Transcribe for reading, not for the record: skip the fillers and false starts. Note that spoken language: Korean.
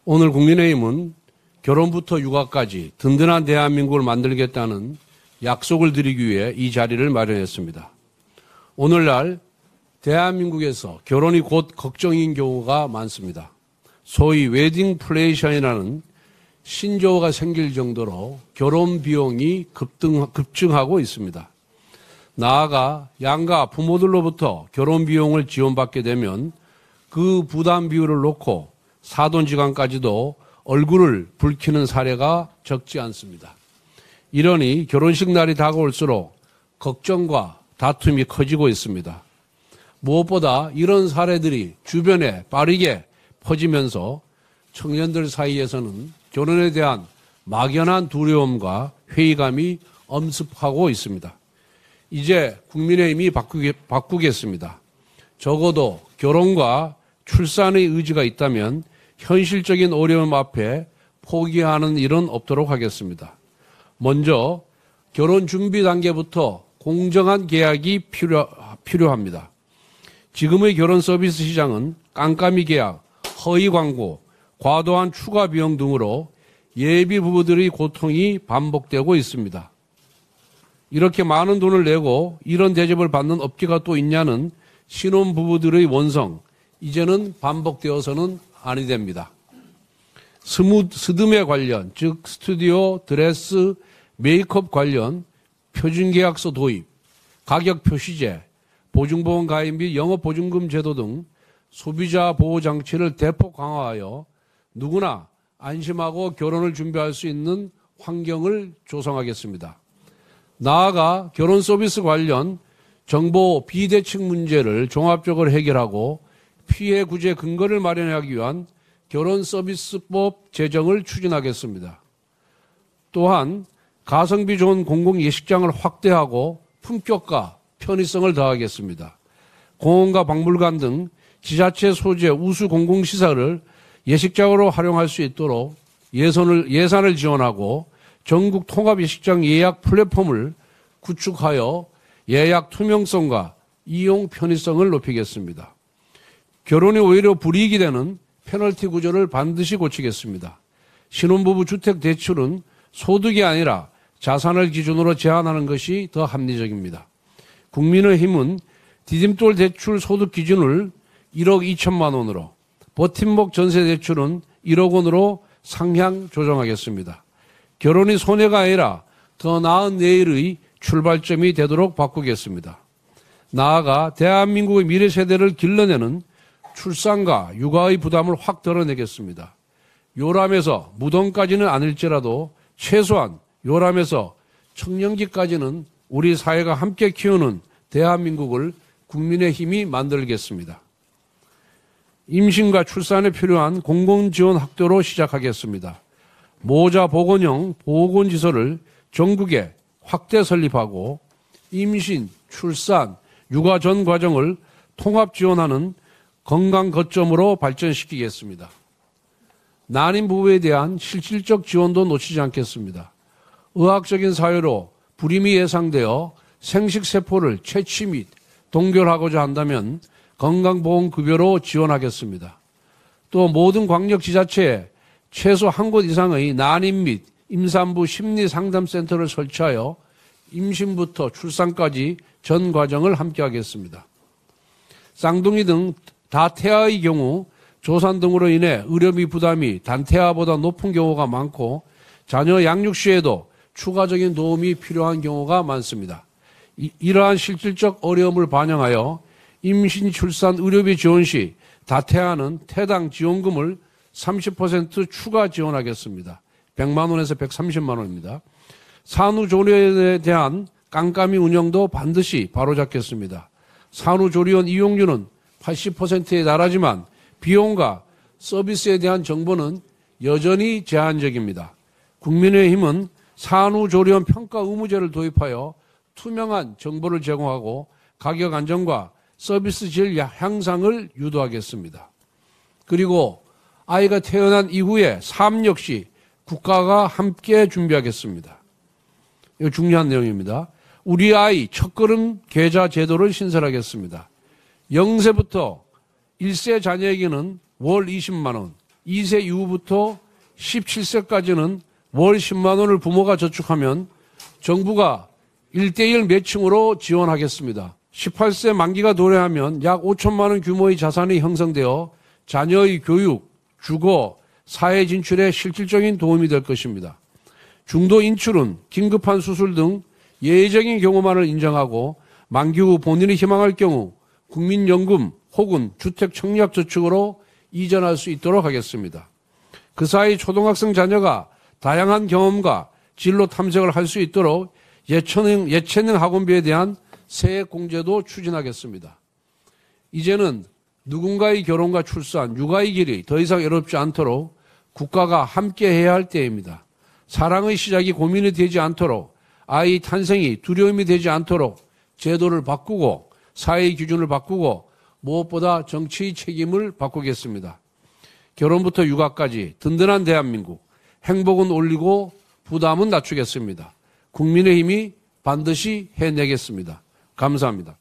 오늘 국민의힘은 결혼부터 육아까지 든든한 대한민국을 만들겠다는 약속을 드리기 위해 이 자리를 마련했습니다. 오늘날 대한민국에서 결혼이 곧 걱정인 경우가 많습니다. 소위 웨딩플레이션이라는 신조어가 생길 정도로 결혼 비용이 급증하고 있습니다. 나아가 양가 부모들로부터 결혼 비용을 지원받게 되면 그 부담 비율을 놓고 사돈지간까지도 얼굴을 붉히는 사례가 적지 않습니다. 이러니 결혼식 날이 다가올수록 걱정과 다툼이 커지고 있습니다. 무엇보다 이런 사례들이 주변에 빠르게 퍼지면서 청년들 사이에서는 결혼에 대한 막연한 두려움과 회의감이 엄습하고 있습니다. 이제 국민의힘이 바꾸겠습니다. 적어도 결혼과 출산의 의지가 있다면 현실적인 어려움 앞에 포기하는 일은 없도록 하겠습니다. 먼저 결혼 준비 단계부터 공정한 계약이 필요합니다. 지금의 결혼 서비스 시장은 깜깜이 계약, 허위 광고, 과도한 추가 비용 등으로 예비 부부들의 고통이 반복되고 있습니다. 이렇게 많은 돈을 내고 이런 대접을 받는 업계가 또 있냐는 신혼부부들의 원성, 이제는 반복되어서는 아니 됩니다. 스드메 관련, 즉 스튜디오, 드레스, 메이크업 관련 표준계약서 도입, 가격 표시제, 보증보험 가입 및 영업보증금 제도 등 소비자 보호 장치를 대폭 강화하여 누구나 안심하고 결혼을 준비할 수 있는 환경을 조성하겠습니다. 나아가 결혼 서비스 관련 정보 비대칭 문제를 종합적으로 해결하고 피해 구제 근거를 마련하기 위한 결혼 서비스법 제정을 추진하겠습니다. 또한 가성비 좋은 공공 예식장을 확대하고 품격과 편의성을 더하겠습니다. 공원과 박물관 등 지자체 소재 우수 공공시설을 예식장으로 활용할 수 있도록 예산을 지원하고 전국 통합 예식장 예약 플랫폼을 구축하여 예약 투명성과 이용 편의성을 높이겠습니다. 결혼이 오히려 불이익이 되는 페널티 구조를 반드시 고치겠습니다. 신혼부부 주택 대출은 소득이 아니라 자산을 기준으로 제한하는 것이 더 합리적입니다. 국민의힘은 디딤돌 대출 소득 기준을 1억 2천만 원으로, 버팀목 전세 대출은 1억 원으로 상향 조정하겠습니다. 결혼이 손해가 아니라 더 나은 내일의 출발점이 되도록 바꾸겠습니다. 나아가 대한민국의 미래 세대를 길러내는 출산과 육아의 부담을 확 덜어내겠습니다. 요람에서 무덤까지는 아닐지라도 최소한 요람에서 청년기까지는 우리 사회가 함께 키우는 대한민국을 국민의힘이 만들겠습니다. 임신과 출산에 필요한 공공지원 확대로 시작하겠습니다. 모자 보건형 보건지소를 전국에 확대 설립하고 임신, 출산, 육아 전 과정을 통합 지원하는 건강 거점으로 발전시키겠습니다. 난임 부부에 대한 실질적 지원도 놓치지 않겠습니다. 의학적인 사유로 불임이 예상되어 생식세포를 채취 및 동결하고자 한다면 건강보험급여로 지원하겠습니다. 또 모든 광역지자체에 최소 한 곳 이상의 난임 및 임산부 심리상담센터를 설치하여 임신부터 출산까지 전 과정을 함께하겠습니다. 쌍둥이 등 다태아의 경우 조산 등으로 인해 의료비 부담이 단태아보다 높은 경우가 많고 자녀 양육 시에도 추가적인 도움이 필요한 경우가 많습니다. 이러한 실질적 어려움을 반영하여 임신, 출산, 의료비 지원 시 다태아는 태당 지원금을 30% 추가 지원하겠습니다. 100만 원에서 130만 원입니다. 산후조리원에 대한 깜깜이 운영도 반드시 바로잡겠습니다. 산후조리원 이용률은 80%에 달하지만 비용과 서비스에 대한 정보는 여전히 제한적입니다. 국민의힘은 산후조리원 평가 의무제를 도입하여 투명한 정보를 제공하고 가격 안정과 서비스 질 향상을 유도하겠습니다. 그리고 아이가 태어난 이후에 삶 역시 국가가 함께 준비하겠습니다. 이거 중요한 내용입니다. 우리 아이 첫걸음 계좌 제도를 신설하겠습니다. 0세부터 1세 자녀에게는 월 20만 원, 2세 이후부터 17세까지는 월 10만 원을 부모가 저축하면 정부가 1:1 매칭으로 지원하겠습니다. 18세 만기가 도래하면 약 5천만 원 규모의 자산이 형성되어 자녀의 교육, 주거, 사회 진출에 실질적인 도움이 될 것입니다. 중도 인출은 긴급한 수술 등 예외적인 경우만을 인정하고 만기 후 본인이 희망할 경우 국민연금 혹은 주택청약저축으로 이전할 수 있도록 하겠습니다. 그 사이 초등학생 자녀가 다양한 경험과 진로 탐색을 할 수 있도록 예체능 학원비에 대한 세액 공제도 추진하겠습니다. 이제는 누군가의 결혼과 출산, 육아의 길이 더 이상 어렵지 않도록 국가가 함께 해야 할 때입니다. 사랑의 시작이 고민이 되지 않도록, 아이 탄생이 두려움이 되지 않도록 제도를 바꾸고 사회의 기준을 바꾸고 무엇보다 정치의 책임을 바꾸겠습니다. 결혼부터 육아까지 든든한 대한민국, 행복은 올리고 부담은 낮추겠습니다. 국민의힘이 반드시 해내겠습니다. 감사합니다.